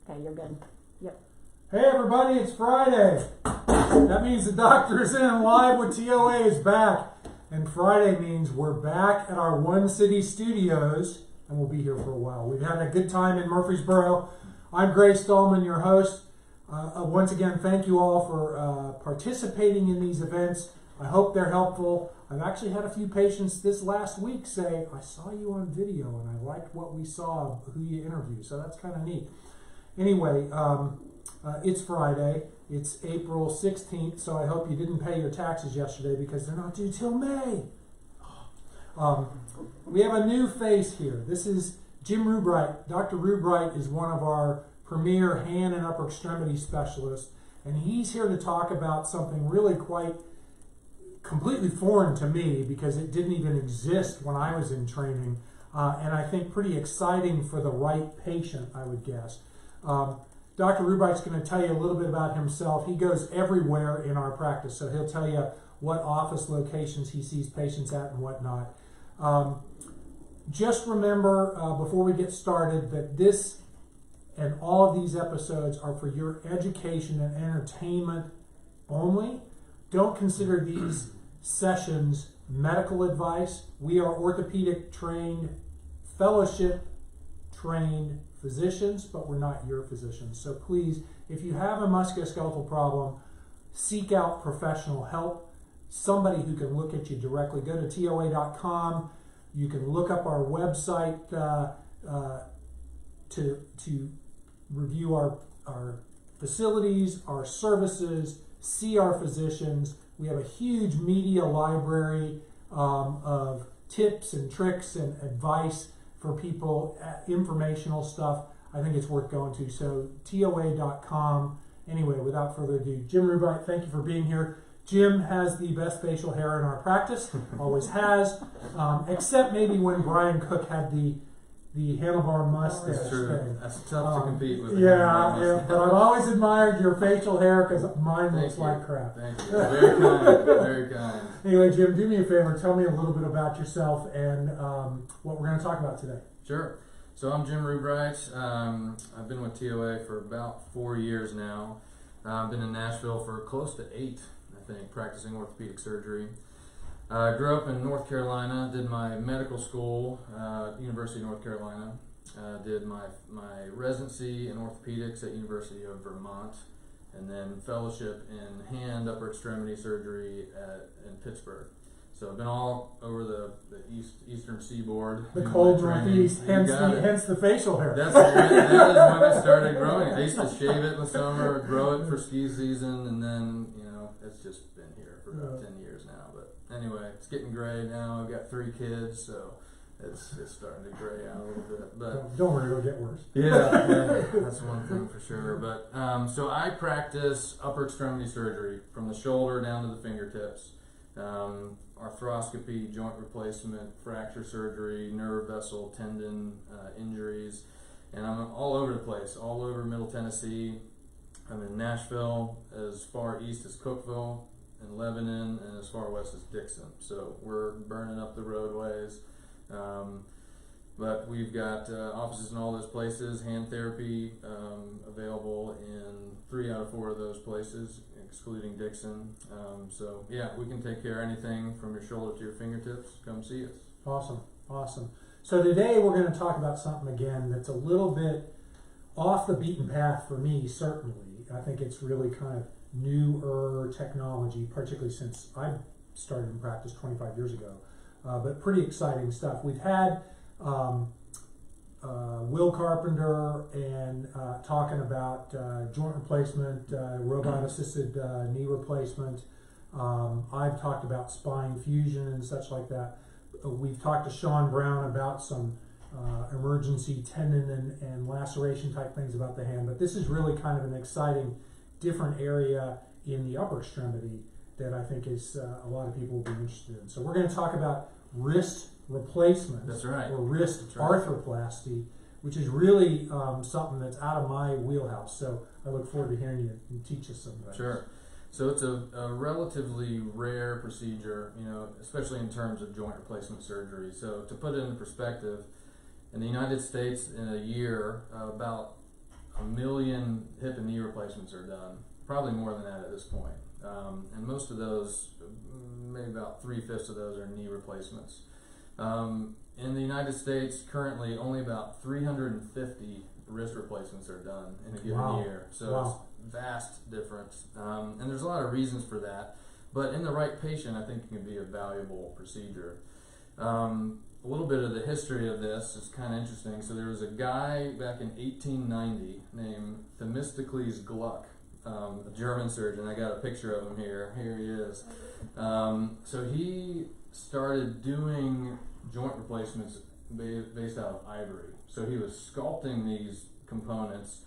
Okay, you're good. Yep. Hey everybody, it's Friday. That means the doctor is in and live with TOA is back. And Friday means we're back at our One City studios, and we'll be here for a while. We've had a good time in Murfreesboro. I'm Stahlman, your host. Once again, thank you all for participating in these events. I hope they're helpful. I've actually had a few patients this last week say, I saw you on video and I liked what we saw, who you interviewed. So that's kind of neat. Anyway, it's Friday. It's April 16th, so I hope you didn't pay your taxes yesterday because they're not due till May. We have a new face here. This is Jim Rubright. Dr. Rubright is one of our premier hand and upper extremity specialists, and he's here to talk about something really quite completely foreign to me because it didn't even exist when I was in training, and I think pretty exciting for the right patient, I would guess. Dr. Rubright's going to tell you a little bit about himself. He goes everywhere in our practice, so he'll tell you what office locations he sees patients at and whatnot. Just remember, before we get started, that this and all of these episodes are for your education and entertainment only. Don't consider these sessions medical advice. We are orthopedic trained, fellowship trained physicians, but we're not your physicians. So please, if you have a musculoskeletal problem, seek out professional help, somebody who can look at you directly. Go to TOA.com. You can look up our website to review our facilities, our services, see our physicians. We have a huge media library of tips and tricks and advice for people, informational stuff. I think it's worth going to. So TOA.com. Anyway, without further ado, Jim Rubright, thank you for being here. Jim has the best facial hair in our practice, always has, except maybe when Brian Cook had the handlebar mustache. That's true. Thing. That's tough to compete with. Yeah, but I've always admired your facial hair because mine looks like crap. Thank you. Very kind. Very kind. Anyway, Jim, do me a favor. Tell me a little bit about yourself and what we're going to talk about today. Sure. So I'm Jim Rubright. I've been with TOA for about 4 years now. I've been in Nashville for close to 8, I think, practicing orthopedic surgery. I grew up in North Carolina, did my medical school at University of North Carolina, did my residency in orthopedics at University of Vermont, and then fellowship in hand upper extremity surgery in Pittsburgh. So I've been all over the eastern seaboard. The cold northeast, hence the facial hair. That is when it started growing. I used to shave it in the summer, grow it for ski season, and then, it's just been here for about 10 years now. But anyway, it's getting gray now. I've got 3 kids, so it's starting to gray out a little bit. But don't worry, it'll get worse. Yeah, that's one thing for sure. But so I practice upper extremity surgery from the shoulder down to the fingertips. Arthroscopy, joint replacement, fracture surgery, nerve vessel, tendon injuries, and I'm all over the place, all over Middle Tennessee. I'm in Nashville, as far east as Cookeville, in Lebanon, and as far west as Dixon. So we're burning up the roadways. But we've got offices in all those places, hand therapy available in 3 out of 4 of those places, excluding Dixon. So yeah, we can take care of anything from your shoulder to your fingertips. Come see us. Awesome. So today we're going to talk about something again that's a little bit off the beaten path for me, certainly. I think it's really kind of newer technology, particularly since I started in practice 25 years ago. But pretty exciting stuff. We've had Will Carpenter and talking about joint replacement, robot-assisted knee replacement. I've talked about spine fusion and such like that. We've talked to Sean Brown about some emergency tendon and laceration type things about the hand. But this is really kind of an exciting, different area in the upper extremity that I think is a lot of people will be interested in. So we're going to talk about wrist replacement. That's right. Or wrist arthroplasty, which is really something that's out of my wheelhouse. So I look forward to hearing you teach us some of that. Sure. So it's a relatively rare procedure, especially in terms of joint replacement surgery. So to put it into perspective, in the United States in a year, about 1 million hip and knee replacements are done, probably more than that at this point. And most of those, maybe about 3/5 of those, are knee replacements. In the United States, currently only about 350 wrist replacements are done in a given year. So it's vast difference. And there's a lot of reasons for that. But in the right patient, I think it can be a valuable procedure. A little bit of the history of this is kind of interesting. So there was a guy back in 1890 named Themistocles Gluck, a German surgeon. I got a picture of him here. Here he is. So he started doing joint replacements based out of ivory. So he was sculpting these components,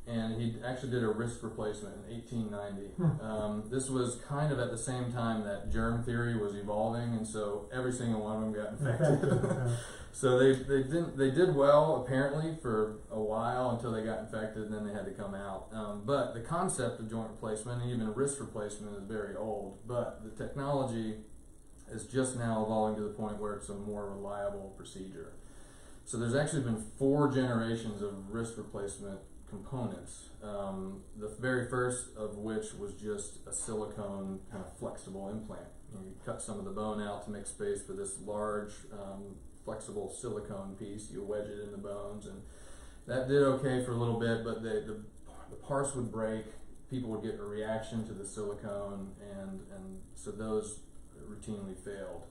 and he actually did a wrist replacement in 1890. This was kind of at the same time that germ theory was evolving, and so every single one of them got infected. So they did well apparently for a while until they got infected, and then they had to come out. But the concept of joint replacement and even wrist replacement is very old, but the technology is just now evolving to the point where it's a more reliable procedure. So there's actually been 4 generations of wrist replacement components. The very first of which was just a silicone kind of flexible implant. You cut some of the bone out to make space for this large flexible silicone piece. You wedge it in the bones, and that did okay for a little bit, but the parts would break. People would get a reaction to the silicone, and so those routinely failed.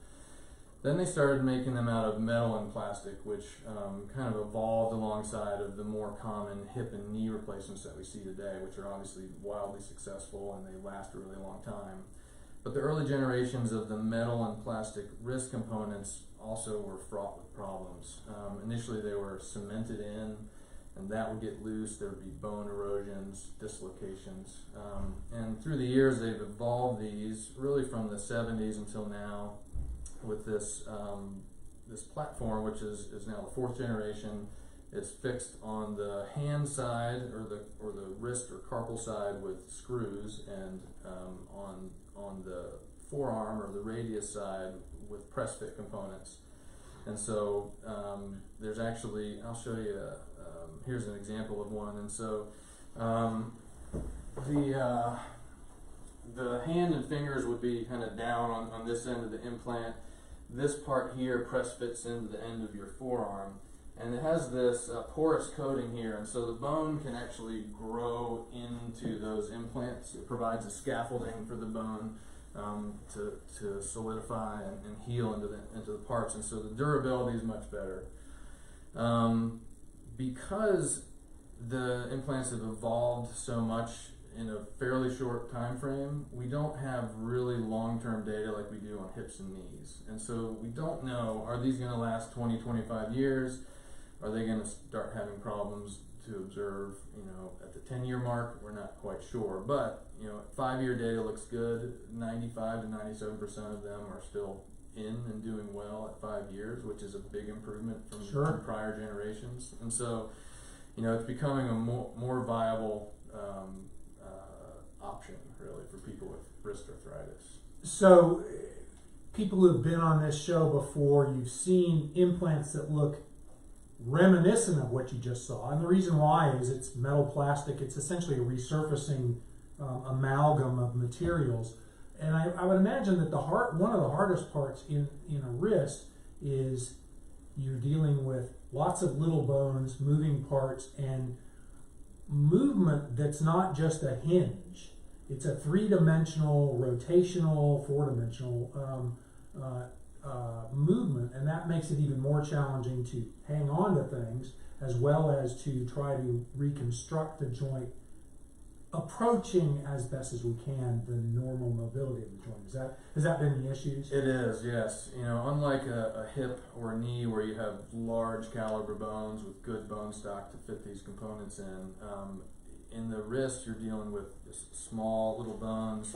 Then they started making them out of metal and plastic, which kind of evolved alongside of the more common hip and knee replacements that we see today, which are obviously wildly successful and they last a really long time. But the early generations of the metal and plastic wrist components also were fraught with problems. Initially they were cemented in, and that would get loose. There would be bone erosions, dislocations. And through the years they've evolved these, really from the 70s until now, with this this platform, which is now the 4th generation. It's fixed on the hand side or the wrist or carpal side with screws, and on the forearm or the radius side with press fit components. And so there's actually, I'll show you, here's an example of one. And so the hand and fingers would be kind of down on this end of the implant. This part here press fits into the end of your forearm, and it has this porous coating here, and so the bone can actually grow into those implants. It provides a scaffolding for the bone to solidify and heal into the parts, and so the durability is much better. Because the implants have evolved so much in a fairly short time frame, we don't have really long-term data like we do on hips and knees. And so we don't know, are these going to last 20, 25 years? Are they going to start having problems to observe, at the 10-year mark? We're not quite sure. But, 5-year data looks good. 95 to 97% of them are still in and doing well at 5 years, which is a big improvement from prior generations. And so, it's becoming a more viable option, really, for people with wrist arthritis. So, people who've been on this show before, you've seen implants that look reminiscent of what you just saw. And the reason why is it's metal plastic. It's essentially a resurfacing amalgam of materials. And I would imagine that one of the hardest parts in a wrist is you're dealing with lots of little bones, moving parts, and movement that's not just a hinge. It's a 3-dimensional, rotational, 4-dimensional movement, and that makes it even more challenging to hang on to things, as well as to try to reconstruct the joint, approaching as best as we can the normal mobility of the joint. Has that been the issues? It is, yes. Unlike a hip or a knee where you have large caliber bones with good bone stock to fit these components in the wrist you're dealing with small little bones.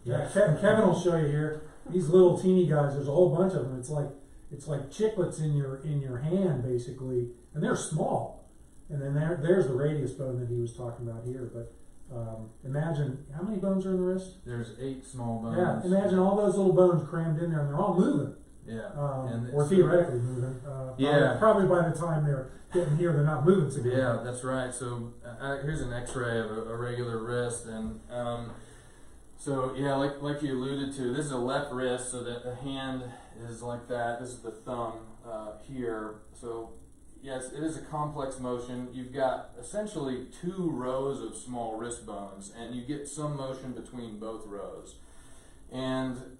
Kevin will show you here. These little teeny guys, there's a whole bunch of them. It's like chiclets in your hand, basically, and they're small. And then there's the radius bone that he was talking about here. But imagine, how many bones are in the wrist? There's 8 small bones. Yeah, imagine all those little bones crammed in there, and they're all moving. Yeah. Or theoretically moving. Yeah. Probably by the time they're getting here, they're not moving so good. Yeah, that's right. So here's an X-ray of a regular wrist, and so yeah, like you alluded to, this is a left wrist, so that the hand is like that. This is the thumb here. So yes, it is a complex motion. You've got essentially 2 rows of small wrist bones, and you get some motion between both rows. And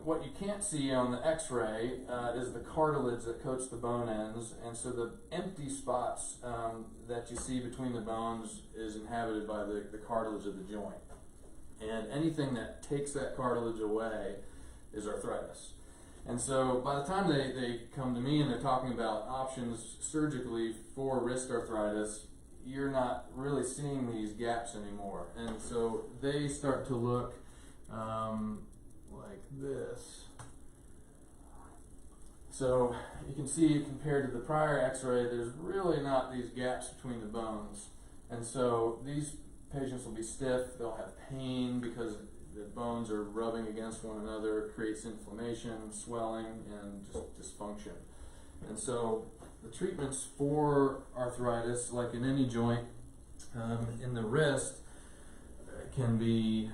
what you can't see on the X-ray is the cartilage that coats the bone ends, and so the empty spots that you see between the bones is inhabited by the cartilage of the joint. And anything that takes that cartilage away is arthritis. And so by the time they come to me and they're talking about options surgically for wrist arthritis, you're not really seeing these gaps anymore. And so they start to look like this. So you can see, compared to the prior X-ray, there's really not these gaps between the bones. And so these patients will be stiff, they'll have pain because the bones are rubbing against one another, creates inflammation, swelling, and just dysfunction. And so the treatments for arthritis, like in any joint, in the wrist, can be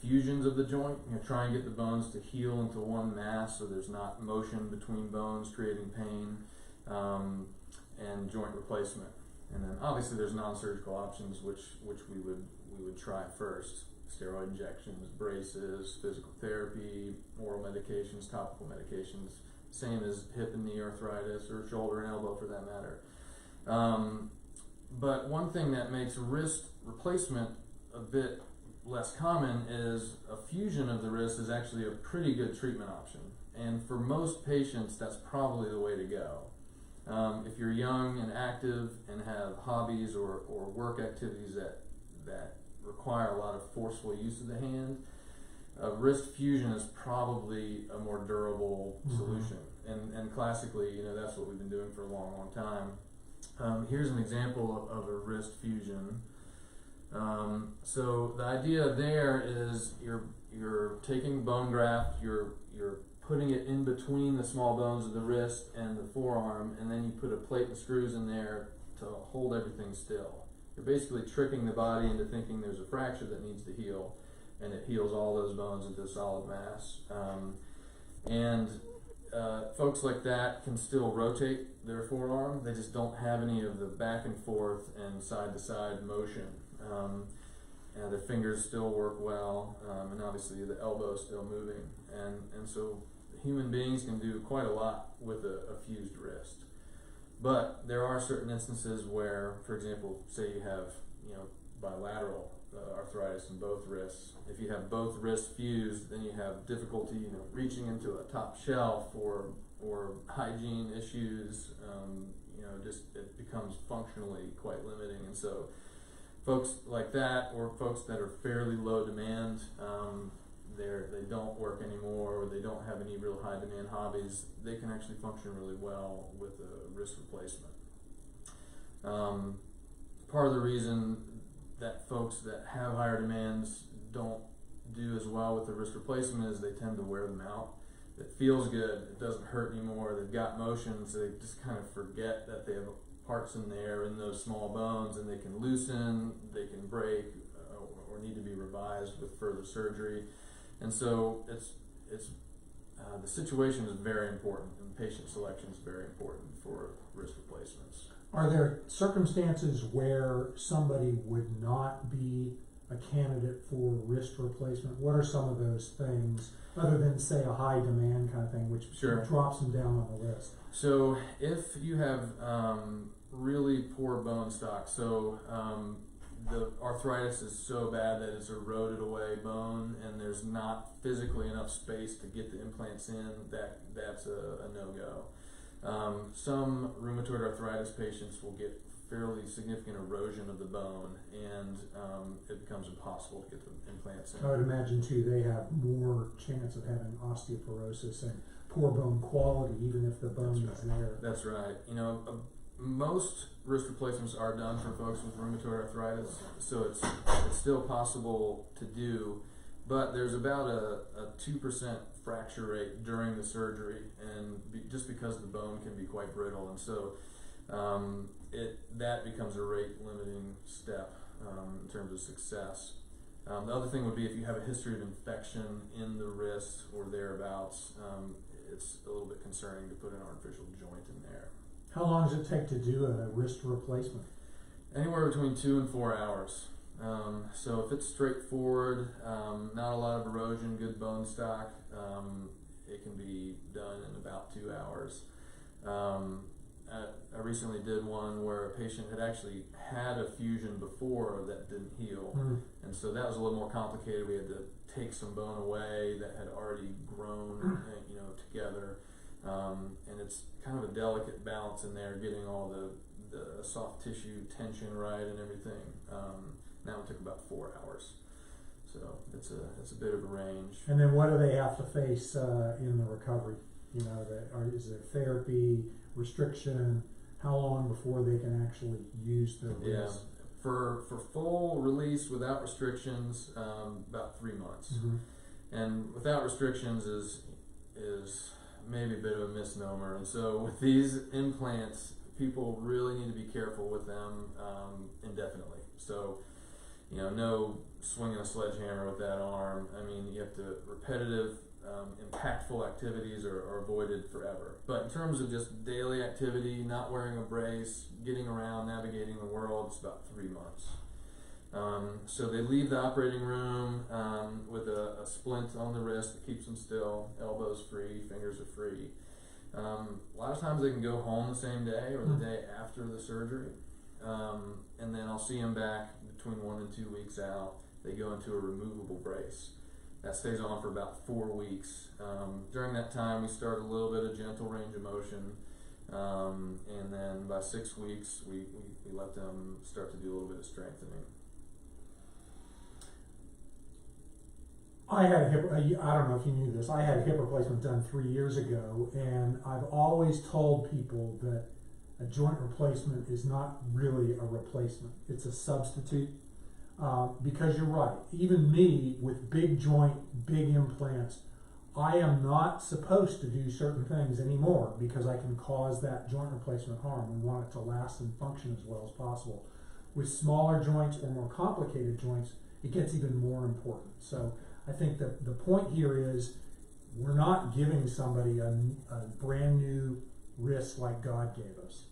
fusions of the joint. Try and get the bones to heal into one mass so there's not motion between bones creating pain, and joint replacement. And then obviously there's non-surgical options which we would try first. Steroid injections, braces, physical therapy, oral medications, topical medications, same as hip and knee arthritis, or shoulder and elbow for that matter. But one thing that makes wrist replacement a bit less common is a fusion of the wrist is actually a pretty good treatment option. And for most patients, that's probably the way to go. If you're young and active and have hobbies or work activities that require a lot of forceful use of the hand, wrist fusion is probably a more durable solution. And classically, that's what we've been doing for a long, long time. Here's an example of a wrist fusion. So the idea there is you're taking bone graft, you're putting it in between the small bones of the wrist and the forearm, and then you put a plate and screws in there to hold everything still. You're basically tricking the body into thinking there's a fracture that needs to heal, and it heals all those bones into a solid mass. Folks like that can still rotate their forearm. They just don't have any of the back and forth and side to side motion. Their fingers still work well, and obviously the elbow is still moving. And so human beings can do quite a lot with a fused wrist. But there are certain instances where, for example, say you have bilateral arthritis in both wrists. If you have both wrists fused, then you have difficulty reaching into a top shelf or hygiene issues. Just it becomes functionally quite limiting. And so folks like that, or folks that are fairly low demand, they don't work anymore, or they don't have any real high demand hobbies, they can actually function really well with a wrist replacement. Part of the reason that folks that have higher demands don't do as well with the wrist replacement is they tend to wear them out. It feels good, it doesn't hurt anymore, they've got motion, so they just kind of forget that they have parts in there in those small bones, and they can loosen, they can break, or need to be revised with further surgery. And so the situation is very important, and patient selection is very important for wrist replacements. Are there circumstances where somebody would not be a candidate for wrist replacement? What are some of those things, other than, say, a high demand kind of thing, which drops them down on the list? So if you have really poor bone stock, so the arthritis is so bad that it's eroded away bone, and there's not physically enough space to get the implants in, that's a no-go. Some rheumatoid arthritis patients will get fairly significant erosion of the bone, and it becomes impossible to get the implants in. I would imagine too they have more chance of having osteoporosis and poor bone quality, even if the bone is there. That's right. Most wrist replacements are done for folks with rheumatoid arthritis, so it's still possible to do, but there's about a 2% fracture rate during the surgery, and just because the bone can be quite brittle, and so that becomes a rate limiting step in terms of success. The other thing would be if you have a history of infection in the wrist or thereabouts, it's a little bit concerning to put an artificial joint in there. How long does it take to do a wrist replacement? Anywhere between 2 and 4 hours. So if it's straightforward, not a lot of erosion, good bone stock, it can be done in about 2 hours. I recently did one where a patient had actually had a fusion before that didn't heal, and so that was a little more complicated. We had to take some bone away that had already grown, together, and it's kind of a delicate balance in there, getting all the soft tissue tension right and everything. That one took about 4 hours, so it's a bit of a range. And then what do they have to face in the recovery? Is there therapy, restriction? How long before they can actually use their wrist? For full release without restrictions, about 3 months. And without restrictions is maybe a bit of a misnomer. And so with these implants, people really need to be careful with them indefinitely. So, no swinging a sledgehammer with that arm. I mean, you have to repetitive, impactful activities are avoided forever. But in terms of just daily activity, not wearing a brace, getting around, navigating the world, it's about 3 months. So they leave the operating room with a splint on the wrist that keeps them still, elbows free, fingers are free. A lot of times they can go home the same day or the day after the surgery, and then I'll see them back between 1 and 2 weeks out. They go into a removable brace. That stays on for about 4 weeks. During that time, we start a little bit of gentle range of motion, and then by 6 weeks, we let them start to do a little bit of strengthening. I had a hip, I don't know if you knew this, I had a hip replacement done 3 years ago, and I've always told people that a joint replacement is not really a replacement, it's a substitute. Because you're right, even me with big joint, big implants, I am not supposed to do certain things anymore because I can cause that joint replacement harm. We want it to last and function as well as possible. With smaller joints or more complicated joints, it gets even more important. So I think that the point here is we're not giving somebody a brand new wrist like God gave us.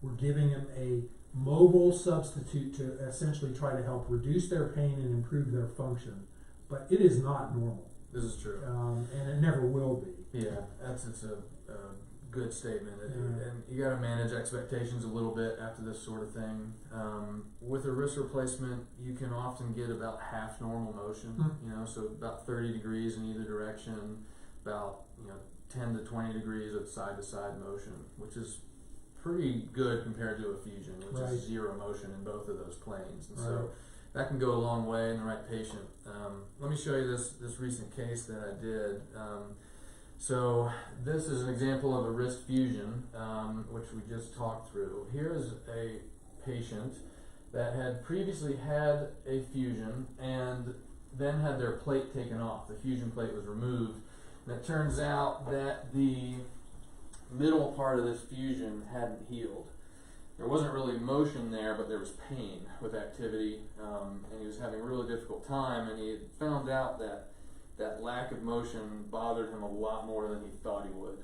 We're giving them a mobile substitute to essentially try to help reduce their pain and improve their function, but it is not normal. This is true, and it never will be. Yeah, it's a good statement, and you got to manage expectations a little bit after this sort of thing. With a wrist replacement, you can often get about half normal motion, so about 30 degrees in either direction, about 10 to 20 degrees of side-to-side motion, which is pretty good compared to a fusion, which is zero motion in both of those planes. And so that can go a long way in the right patient. Let me show you this recent case that I did. So this is an example of a wrist fusion, which we just talked through. Here is a patient that had previously had a fusion and then had their plate taken off. The fusion plate was removed. And it turns out that the middle part of this fusion hadn't healed. There wasn't really motion there, but there was pain with activity, and he was having a really difficult time, and he had found out that lack of motion bothered him a lot more than he thought he would.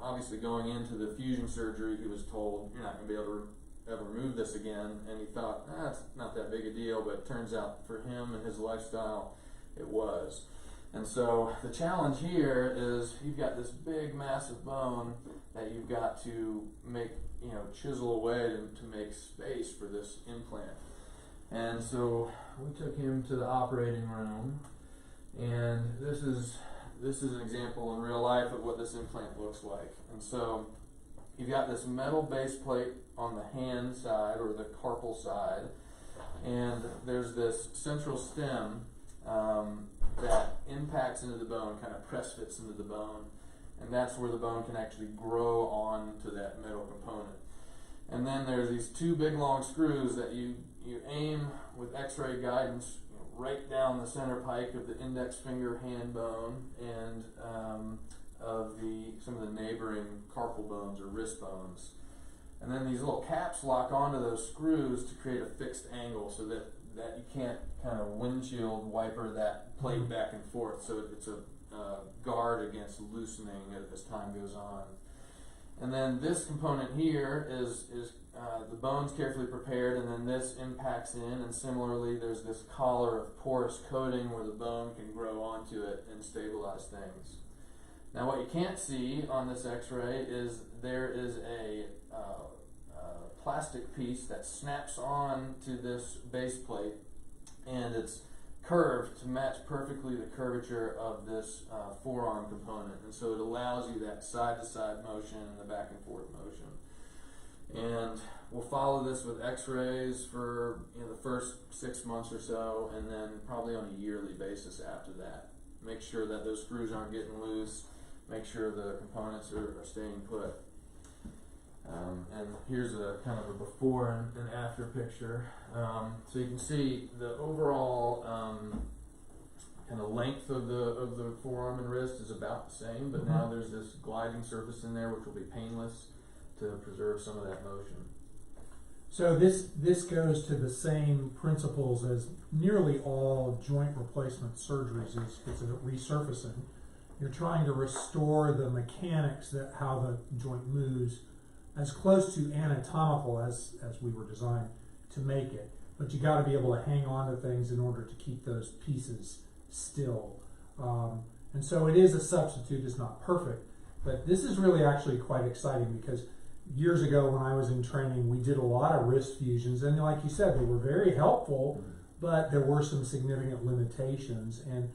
Obviously going into the fusion surgery, he was told, you're not going to be able to ever remove this again, and he thought, it's not that big a deal, but it turns out for him and his lifestyle, it was. And so the challenge here is you've got this big, massive bone that you've got to make, chisel away to make space for this implant. And so we took him to the operating room, and this is an example in real life of what this implant looks like. And so you've got this metal base plate on the hand side or the carpal side, and there's this central stem that impacts into the bone, kind of press fits into the bone, and that's where the bone can actually grow onto that metal component. And then there's these two big long screws that you aim with x-ray guidance right down the center pike of the index finger hand bone and of some of the neighboring carpal bones or wrist bones. And then these little caps lock onto those screws to create a fixed angle so that you can't kind of windshield wiper that plate back and forth. So it's a guard against loosening as time goes on. And then this component here is the bone's carefully prepared, and then this impacts in, and similarly there's this collar of porous coating where the bone can grow onto it and stabilize things. Now what you can't see on this x-ray is there is a plastic piece that snaps on to this base plate, and it's curved to match perfectly the curvature of this forearm component, and so it allows you that side-to-side motion and the back and forth motion. And we'll follow this with x-rays for the first 6 months or so, and then probably on a yearly basis after that. Make sure that those screws aren't getting loose, make sure the components are staying put. And here's a kind of a before and after picture. So you can see the overall kind of length of the forearm and wrist is about the same, but now there's this gliding surface in there which will be painless to preserve some of that motion. So this goes to the same principles as nearly all joint replacement surgeries. It's a resurfacing. You're trying to restore the mechanics, that how the joint moves, as close to anatomical as we were designed to make it. But you got to be able to hang on to things in order to keep those pieces still. And so it is a substitute. It's not perfect, but this is really actually quite exciting, because years ago when I was in training, we did a lot of wrist fusions, and like you said, they were very helpful, but there were some significant limitations. And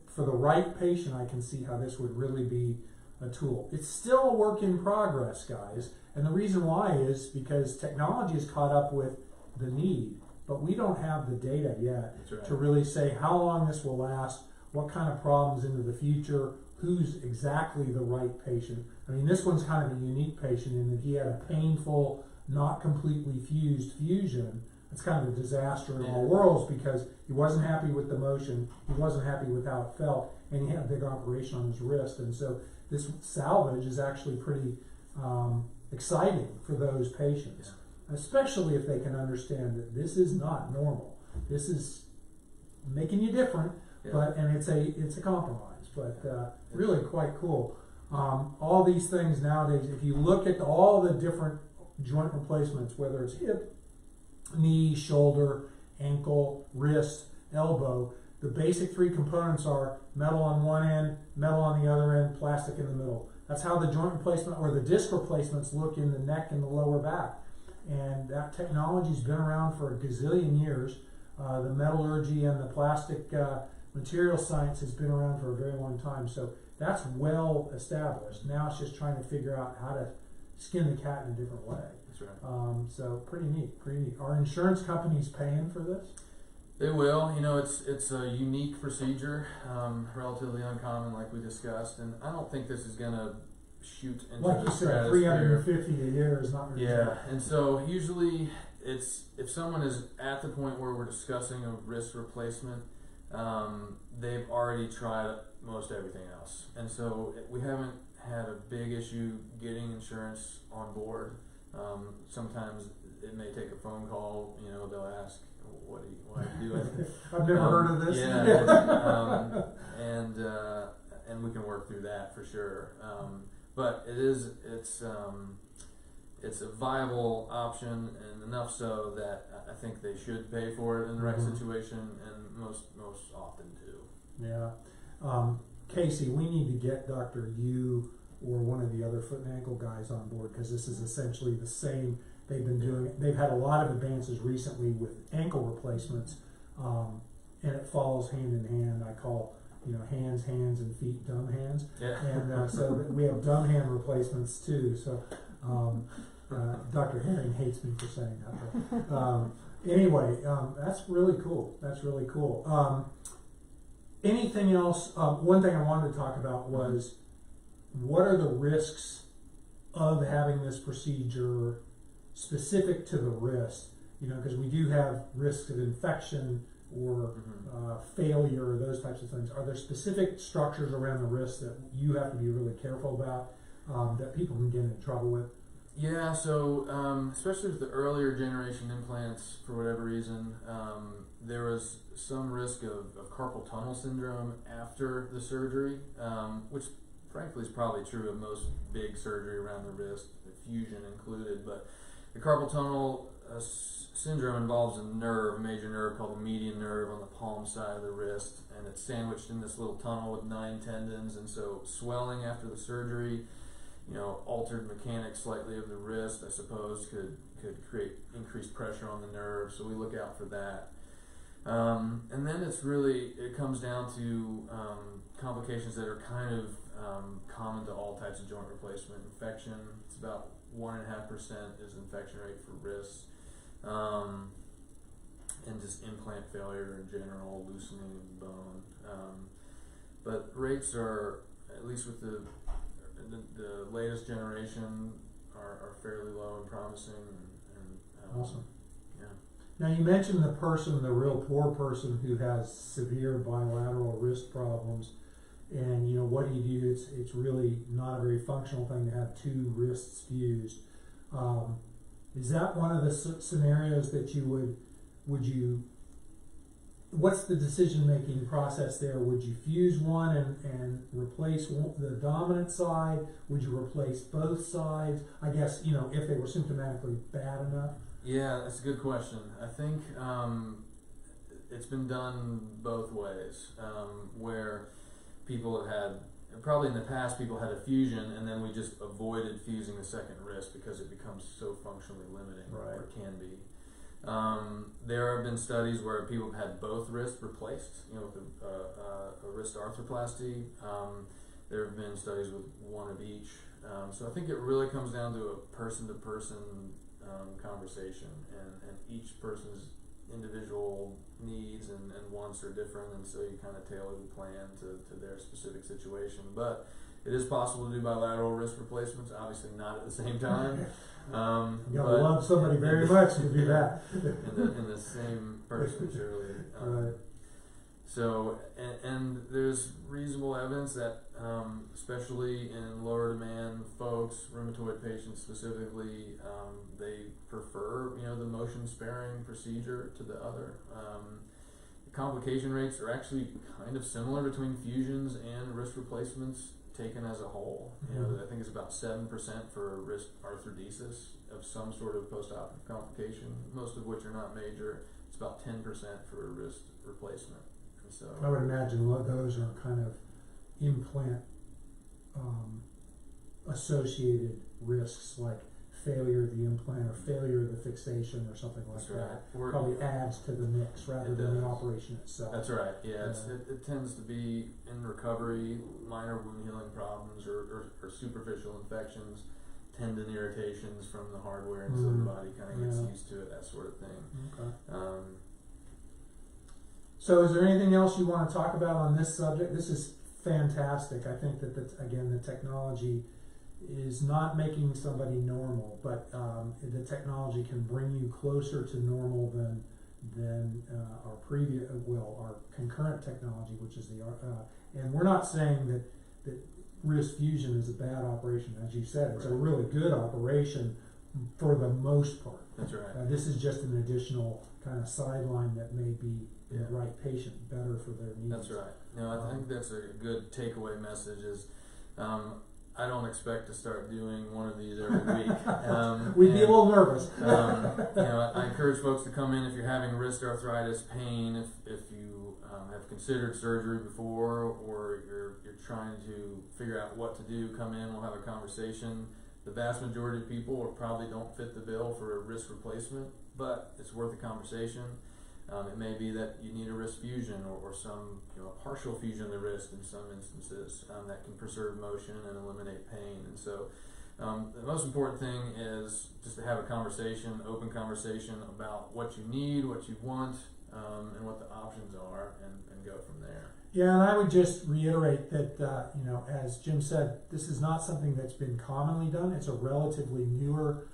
for the right patient, I can see how this would really be a tool. It's still a work in progress, guys, and the reason why is because technology has caught up with the need, but we don't have the data yet to really say how long this will last, what kind of problems into the future, who's exactly the right patient. I mean, this one's kind of a unique patient in that he had a painful, not completely fused fusion. It's kind of a disaster in all worlds, because he wasn't happy with the motion, he wasn't happy with how it felt, and he had a big operation on his wrist. And so this salvage is actually pretty exciting for those patients, especially if they can understand that this is not normal. This is making you different, and it's a compromise, but really quite cool. All these things nowadays, if you look at all the different joint replacements, whether it's hip, knee, shoulder, ankle, wrist, elbow, the basic three components are metal on one end, metal on the other end, plastic in the middle. That's how the joint replacement or the disc replacements look in the neck and the lower back. And that technology's been around for a gazillion years. The metallurgy and the plastic material science has been around for a very long time. So that's well established. Now it's just trying to figure out how to skin the cat in a different way. That's right. So pretty neat, pretty neat. Are insurance companies paying for this? They will. It's a unique procedure, relatively uncommon, like we discussed, and I don't think this is going to shoot into like the you said, stratosphere. 350 a year is not really Yeah, and so usually it's if someone is at the point where we're discussing a wrist replacement, they've already tried most everything else, and so we haven't had a big issue getting insurance on board. Sometimes it may take a phone call. They'll ask, "What do you do?" I've never heard of this. Yeah, and we can work through that for sure. But it's a viable option, and enough so that I think they should pay for it in the right situation, and most often do. Yeah. Casey, we need to get Dr. Yu or one of the other foot and ankle guys on board, because this is essentially the same. They've had a lot of advances recently with ankle replacements, and it follows hand in hand. I call hands, and feet, dumb hands. Yeah. And so we have dumb hand replacements too. So Dr. Herring hates me for saying that. But, anyway, that's really cool. That's really cool. Anything else? One thing I wanted to talk about was, what are the risks of having this procedure specific to the wrist? Because we do have risks of infection or failure or those types of things, are there specific structures around the wrist that you have to be really careful about that people can get in trouble with? Yeah, so especially with the earlier generation implants, for whatever reason, there was some risk of carpal tunnel syndrome after the surgery, which frankly is probably true of most big surgery around the wrist, fusion included. But the carpal tunnel syndrome involves a major nerve called the median nerve on the palm side of the wrist, and it's sandwiched in this little tunnel with 9 tendons, and so swelling after the surgery, altered mechanics slightly of the wrist, I suppose, could create increased pressure on the nerve, so we look out for that. And then it comes down to complications that are kind of common to all types of joint replacement. Infection, it's about 1.5% is infection rate for wrists, and just implant failure in general, loosening of the bone. But rates are, at least with the latest generation, are fairly low and promising. And awesome. Yeah. Now you mentioned the real poor person who has severe bilateral wrist problems, and what do you do? It's really not a very functional thing to have 2 wrists fused. Is that one of the scenarios that what's the decision-making process there? Would you fuse one and replace the dominant side? Would you replace both sides? I guess, if they were symptomatically bad enough. Yeah, that's a good question. I think it's been done both ways, where people have had, probably in the past, people had a fusion, and then we just avoided fusing the second wrist because it becomes so functionally limiting, right. Or it can be. There have been studies where people have had both wrists replaced, with a wrist arthroplasty. There have been studies with one of each. So I think it really comes down to a person-to-person conversation, and each person's individual needs and wants are different, and so you kind of tailor the plan to their specific situation. But it is possible to do bilateral wrist replacements, obviously not at the same time. You gotta love somebody very much to do that. in the same person, surely. Right. So, and there's reasonable evidence that, especially in lower demand folks, rheumatoid patients specifically, they prefer, the motion sparing procedure to the other. The complication rates are actually kind of similar between fusions and wrist replacements taken as a whole. I think it's about 7% for wrist arthrodesis of some sort of post-operative complication, most of which are not major. It's about 10% for a wrist replacement. And so I would imagine those are kind of implant associated risks, like failure of the implant or failure of the fixation or something like that. Right. Probably adds to the mix rather than the operation itself. That's right. Yeah, it tends to be in recovery, minor wound healing problems or superficial infections, tendon irritations from the hardware, and so the body kind of gets used to it, that sort of thing. Okay. So is there anything else you want to talk about on this subject? This is fantastic. I think that, the technology is not making somebody normal, but the technology can bring you closer to normal than our concurrent technology, which is and we're not saying that wrist fusion is a bad operation. As you said, it's a really good operation for the most part. That's right. This is just an additional kind of sideline that may be the right patient better for their needs. That's right. I think that's a good takeaway message is, I don't expect to start doing one of these every week. We'd be a little nervous. I encourage folks to come in if you're having wrist arthritis pain, if you have considered surgery before, or you're trying to figure out what to do. Come in, we'll have a conversation. The vast majority of people probably don't fit the bill for a wrist replacement, but it's worth a conversation. It may be that you need a wrist fusion or some partial fusion of the wrist in some instances that can preserve motion and eliminate pain. And so the most important thing is just to have a conversation, open conversation about what you need, what you want, and what the options are, and go from there. Yeah, and I would just reiterate that, as Jim said, this is not something that's been commonly done. It's a relatively newer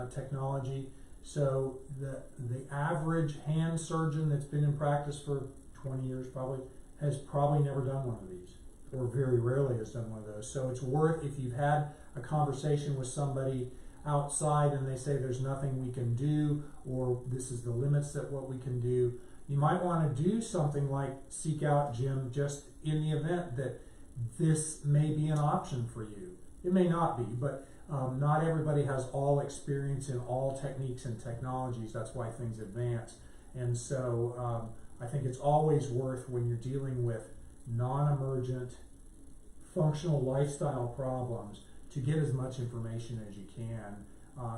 technology. So the average hand surgeon that's been in practice for 20 years has probably never done one of these, or very rarely has done one of those. So it's worth, if you've had a conversation with somebody outside and they say there's nothing we can do, or this is the limits that what we can do, you might want to do something like seek out Jim just in the event that this may be an option for you. It may not be, but not everybody has all experience in all techniques and technologies. That's why things advance. And so I think it's always worth, when you're dealing with non-emergent functional lifestyle problems, to get as much information as you can.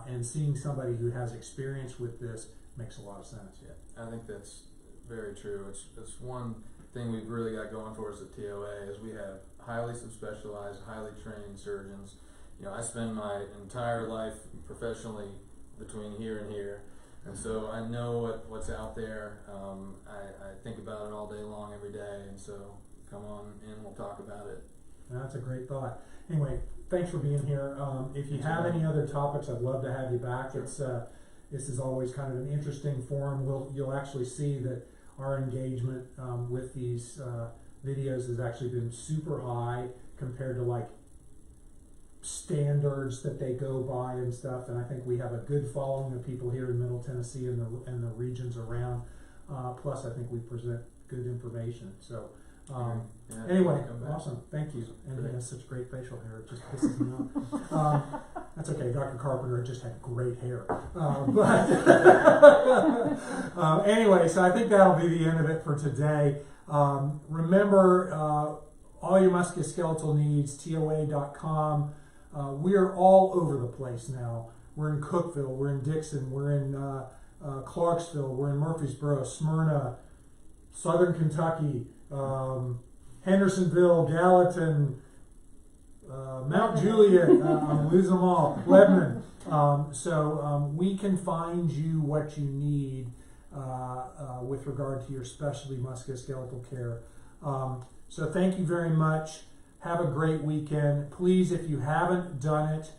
And seeing somebody who has experience with this makes a lot of sense. Yeah, I think that's very true. It's one thing we've really got going for us at TOA is we have highly subspecialized, highly trained surgeons. You know, I spend my entire life professionally between here and here, and so I know what's out there. I think about it all day long, every day, and so come on in, we'll talk about it. That's a great thought. Anyway, thanks for being here. If you have any other topics, I'd love to have you back. Sure. This is always kind of an interesting forum. You'll actually see that our engagement with these videos has actually been super high compared to like standards that they go by and stuff. And I think we have a good following of people here in Middle Tennessee and the regions around. Plus, I think we present good information. So. Anyway, awesome. Thank you. And he has such great facial hair, it just pisses me off. That's okay. Dr. Carpenter just had great hair. Anyway, so I think that'll be the end of it for today. Remember, all your musculoskeletal needs, TOA.com. We are all over the place now. We're in Cookeville, we're in Dixon, we're in Clarksville, we're in Murfreesboro, Smyrna, Southern Kentucky, Hendersonville, Gallatin, Mount Juliet, I'm losing them all, Lebanon. So we can find you what you need with regard to your specialty musculoskeletal care. So thank you very much. Have a great weekend. Please, if you haven't done it,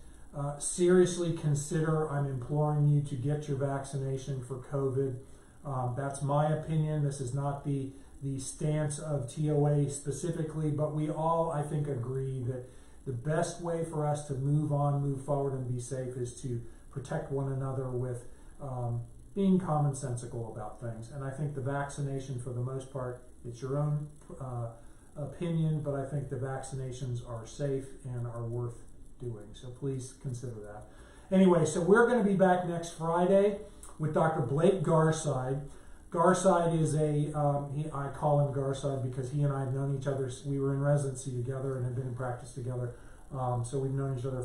seriously consider, I'm imploring you to get your vaccination for COVID. That's my opinion. This is not the stance of TOA specifically, but we all, I think, agree that the best way for us to move forward and be safe is to protect one another with being commonsensical about things. And I think the vaccination, for the most part, it's your own opinion, but I think the vaccinations are safe and are worth doing. So please consider that. Anyway, so we're going to be back next Friday with Dr. Blake Garside. Garside is I call him Garside because he and I have known each other. We were in residency together and have been in practice together. So we've known each other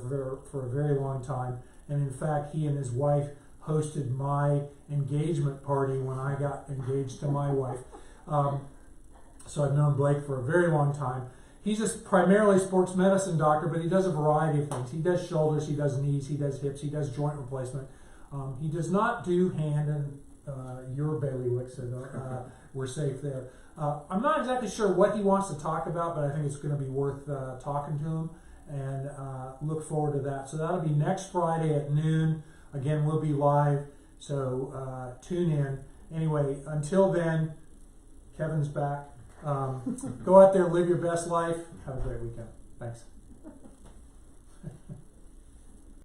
for a very long time. And in fact, he and his wife hosted my engagement party when I got engaged to my wife. So I've known Blake for a very long time. He's a primarily sports medicine doctor, but he does a variety of things. He does shoulders, he does knees, he does hips, he does joint replacement. He does not do hand and your bailiwick, so we're safe there. I'm not exactly sure what he wants to talk about, but I think it's going to be worth talking to him, and look forward to that. So that'll be next Friday at noon. Again, we'll be live, so tune in. Anyway, until then, Kevin's back. Go out there, live your best life. Have a great weekend. Thanks.